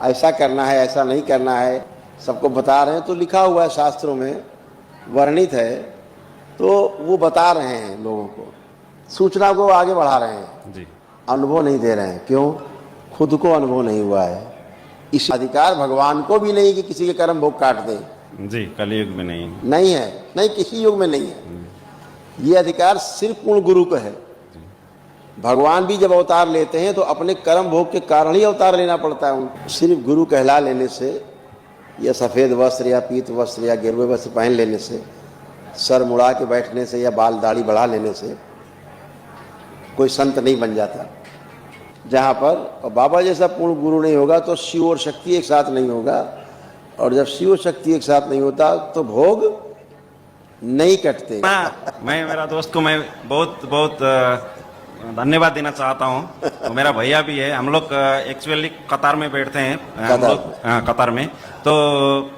ऐसा करना है, ऐसा नहीं करना है, सबको बता रहे हैं। तो लिखा हुआ है शास्त्रों में, वर्णित है, तो वो बता रहे हैं लोगों को, सूचना को आगे बढ़ा रहे हैं जी अनुभव नहीं दे रहे हैं। क्यों? खुद को अनुभव नहीं हुआ है। इस अधिकार भगवान को भी नहीं कि किसी के कर्म भोग काट दे। जी, कलयुग में नहीं। नहीं है, नहीं, किसी युग में नहीं है। ये अधिकार सिर्फ पूर्ण गुरु को है। भगवान भी जब अवतार लेते हैं तो अपने कर्म भोग के कारण ही अवतार लेना पड़ता है उनको। सिर्फ गुरु कहला लेने से, या सफ़ेद वस्त्र या पीत वस्त्र या गिरवे वस्त्र पहन लेने से, सर मुड़ा के बैठने से या बाल दाढ़ी बढ़ा लेने से कोई संत नहीं बन जाता। जहाँ पर बाबा जैसा पूर्ण गुरु नहीं होगा तो शिव और शक्ति एक साथ नहीं होगा, और जब शिव और शक्ति एक साथ नहीं होता तो भोग नहीं कटते। मैं मेरा दोस्त को मैं बहुत बहुत धन्यवाद देना चाहता हूँ। तो मेरा भैया भी है, हम लोग एक्चुअली कतार में बैठते हैं, हम लोग कतार में। तो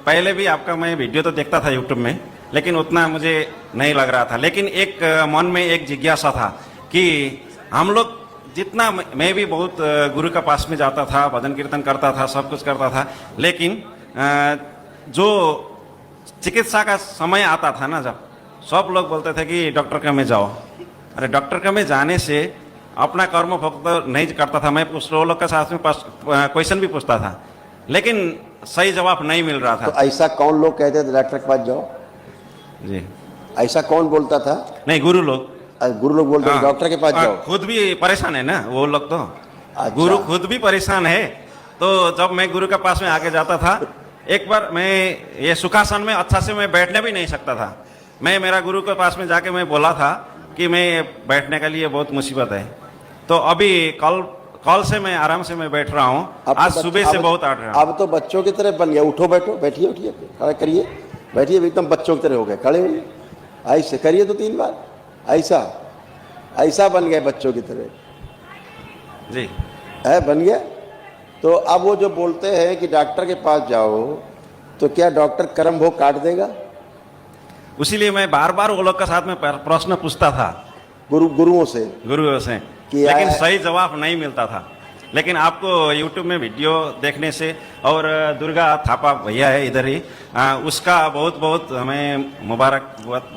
पहले भी आपका मैं वीडियो तो देखता था यूट्यूब में, लेकिन उतना मुझे नहीं लग रहा था। लेकिन एक मन में एक जिज्ञासा था कि हम लोग जितना, मैं भी बहुत गुरु के पास में जाता था, भजन कीर्तन करता था, सब कुछ करता था, लेकिन जो चिकित्सा का समय आता था ना, जब सब लोग बोलते थे कि डॉक्टर के में जाओ। अरे डॉक्टर के में जाने से अपना कर्म भोग तो नहीं करता था। मैं वो लोग के साथ में क्वेश्चन भी पूछता था, लेकिन सही जवाब नहीं मिल रहा था। तो ऐसा कौन लोग कहते थे डॉक्टर के पास जाओ? जी, ऐसा कौन बोलता था? नहीं, गुरु लोग। गुरु लोग बोलते थे डॉक्टर के पास जाओ। खुद भी परेशान है ना वो लोग तो। अच्छा। गुरु खुद भी परेशान है। तो जब मैं गुरु के पास में आके जाता था, एक बार मैं ये सुखासन में अच्छा से मैं बैठने भी नहीं सकता था। मैं मेरा गुरु के पास में जाके मैं बोला था कि मैं बैठने के लिए बहुत मुसीबत है। तो अभी कल से मैं आराम से मैं बैठ रहा हूँ। आज सुबह से बहुत आट रहा हूँ। अब तो बच्चों की तरह बन गया। उठो बैठो, बैठिए, उठिए, खड़े करिए, बैठिए, एकदम बच्चों की तरह हो गए, खड़े होइए, ऐसे करिए 2-3 बार, ऐसा बन गए बच्चों की तरह। जी है, बन गया। तो अब वो जो बोलते हैं कि डॉक्टर के पास जाओ, तो क्या डॉक्टर कर्म भोग काट देगा? उसीलिए मैं बार बार वो लोग के साथ में प्रश्न पूछता था गुरुओं से, लेकिन सही जवाब नहीं मिलता था। लेकिन आपको YouTube में वीडियो देखने से, और दुर्गा थापा भैया है इधर ही, उसका बहुत बहुत मैं मुबारक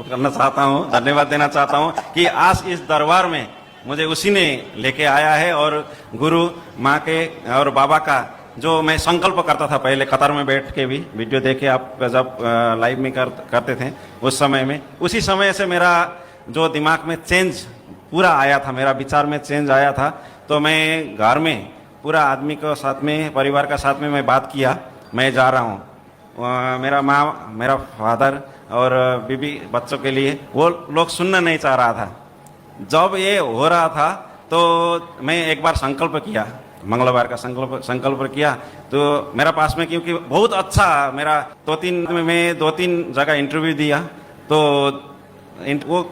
करना चाहता हूँ, धन्यवाद देना चाहता हूँ कि आज इस दरबार में मुझे उसी ने लेके आया है। और गुरु माँ के और बाबा का जो मैं संकल्प करता था पहले कतार में बैठ के भी, वीडियो देखे आप जब लाइव में करते थे उस समय में, उसी समय से मेरा जो दिमाग में चेंज पूरा आया था, मेरा विचार में चेंज आया था। तो मैं घर में पूरा आदमी के साथ में, परिवार का साथ में मैं बात किया, मैं जा रहा हूँ। मेरा माँ, मेरा फादर और बीबी, बच्चों के लिए वो लोग सुनना नहीं चाह रहा था। जब ये हो रहा था तो मैं एक बार संकल्प किया, मंगलवार का संकल्प किया। तो मेरा पास में, क्योंकि बहुत अच्छा मेरा 2-3 जगह इंटरव्यू दिया, तो वो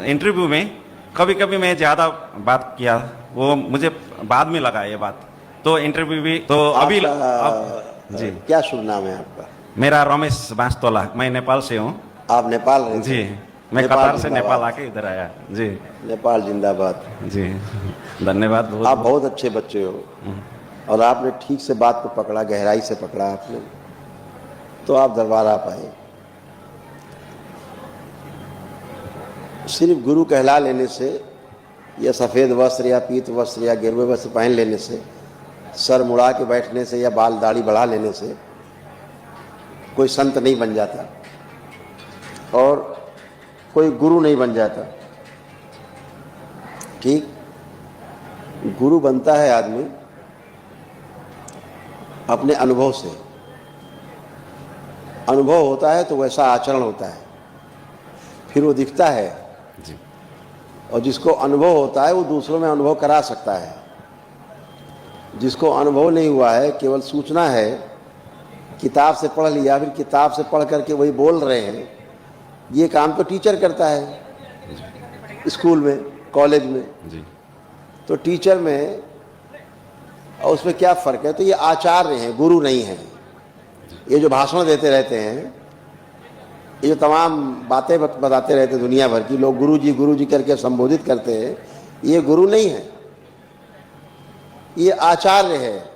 इंटरव्यू में कभी कभी मैं ज़्यादा बात किया, वो मुझे बाद में लगा ये बात। तो इंटरव्यू भी तो अभी जी, क्या शुभ नाम है आपका? मेरा रमेश बांसतोला, मैं नेपाल से हूँ। आप नेपाल रहे? जी, मैं कतार से नेपाल आके इधर आया। जी, नेपाल जिंदाबाद। जी, धन्यवाद। बहुत आप बहुत अच्छे बच्चे हो, और आपने ठीक से बात को पकड़ा, गहराई से पकड़ा आपने, तो आप दरबार आ पाए। सिर्फ गुरु कहला लेने से, या सफ़ेद वस्त्र या पीत वस्त्र या गिरवे वस्त्र पहन लेने से, सर मुड़ा के बैठने से या बाल दाढ़ी बढ़ा लेने से कोई संत नहीं बन जाता, और कोई गुरु नहीं बन जाता। ठीक, गुरु बनता है आदमी अपने अनुभव से। अनुभव होता है तो वैसा आचरण होता है, फिर वो दिखता है जी। और जिसको अनुभव होता है वो दूसरों में अनुभव करा सकता है। जिसको अनुभव नहीं हुआ है, केवल सूचना है, किताब से पढ़ लिया, फिर किताब से पढ़ करके वही बोल रहे हैं, ये काम तो टीचर करता है स्कूल में, कॉलेज में जी। तो टीचर में और उसमें क्या फ़र्क है? तो ये आचार्य हैं, गुरु नहीं हैं। ये जो भाषण देते रहते हैं, ये जो तमाम बातें बताते रहते हैं दुनिया भर की, लोग गुरु जी करके संबोधित करते हैं, ये गुरु नहीं है, ये आचार्य है।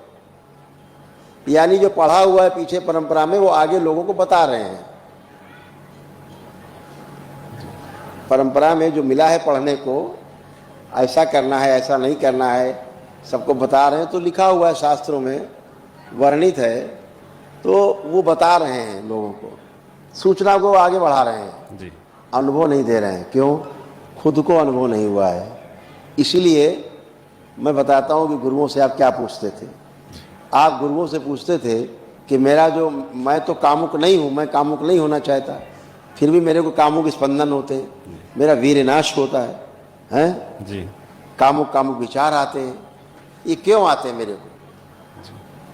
यानी जो पढ़ा हुआ है पीछे परंपरा में वो आगे लोगों को बता रहे हैं। परंपरा में जो मिला है पढ़ने को, ऐसा करना है ऐसा नहीं करना है, सबको बता रहे हैं। तो लिखा हुआ है शास्त्रों में, वर्णित है, तो वो बता रहे हैं लोगों को, सूचना को आगे बढ़ा रहे हैं जी। अनुभव नहीं दे रहे हैं। क्यों? खुद को अनुभव नहीं हुआ है। इसीलिए मैं बताता हूँ कि गुरुओं से आप क्या पूछते थे। आप गुरुओं से पूछते थे कि मैं तो कामुक नहीं हूँ, मैं कामुक नहीं होना चाहता, फिर भी मेरे को कामुक स्पंदन होते हैं, मेरा वीर नाश होता है जी। कामुक कामुक विचार आते हैं। ये क्यों आते हैं मेरे को?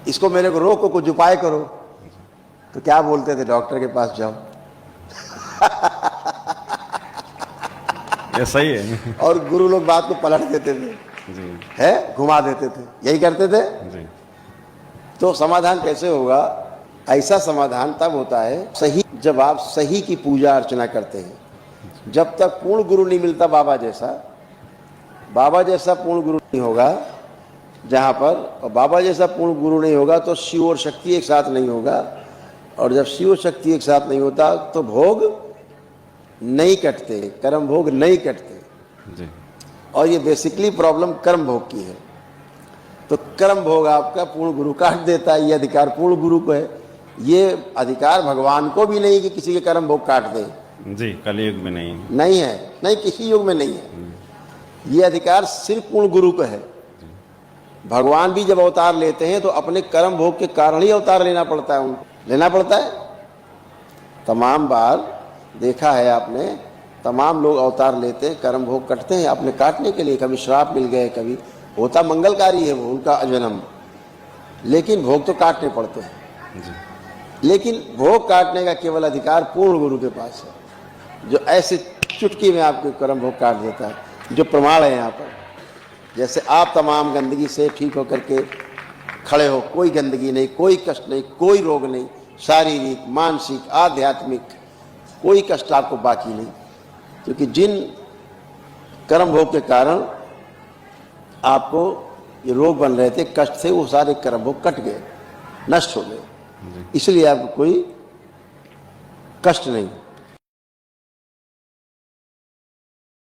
इसको मेरे को रोको, कुछ उपाय करो। तो क्या बोलते थे? डॉक्टर के पास जाओ। ये सही है। और गुरु लोग बात को पलट देते थे, जी। है घुमा देते थे, यही करते थे। जी। तो समाधान कैसे होगा? ऐसा समाधान तब होता है सही, जब आप सही की पूजा अर्चना करते हैं। जब तक पूर्ण गुरु नहीं मिलता बाबा जैसा पूर्ण गुरु नहीं होगा जहाँ पर, और बाबा जैसा पूर्ण गुरु नहीं होगा तो शिव और शक्ति एक साथ नहीं होगा। और जब शिव और शक्ति एक साथ नहीं होता तो भोग नहीं कटते, कर्म भोग नहीं कटते जी। और ये बेसिकली प्रॉब्लम कर्म भोग की है। तो कर्म भोग आपका पूर्ण गुरु काट देता है। ये अधिकार पूर्ण गुरु को है। ये अधिकार भगवान को भी नहीं कि किसी के कर्म भोग काट दे। जी, कलयुग में नहीं है, नहीं किसी युग में नहीं है। ये अधिकार सिर्फ पूर्ण गुरु को है। भगवान भी जब अवतार लेते हैं तो अपने कर्म भोग के कारण ही अवतार लेना पड़ता है, उनको लेना पड़ता है। तमाम बार देखा है आपने, तमाम लोग अवतार लेते हैं, कर्म भोग कटते हैं अपने काटने के लिए। कभी श्राप मिल गए, कभी होता मंगलकारी है वो उनका जन्म, लेकिन भोग तो काटने पड़ते हैं जी। लेकिन भोग काटने का केवल अधिकार पूर्ण गुरु के पास है, जो ऐसे चुटकी में आपके कर्म भोग काट देता है। जो प्रमाण है यहाँ पर, जैसे आप तमाम गंदगी से ठीक होकर के खड़े हो, कोई गंदगी नहीं, कोई कष्ट नहीं, कोई रोग नहीं, शारीरिक मानसिक आध्यात्मिक कोई कष्ट आपको बाकी नहीं। क्योंकि जिन कर्म भोग के कारण आपको ये रोग बन रहे थे, कष्ट थे, वो सारे कर्म भोग कट गए, नष्ट हो गए। इसलिए आपको कोई कष्ट नहीं।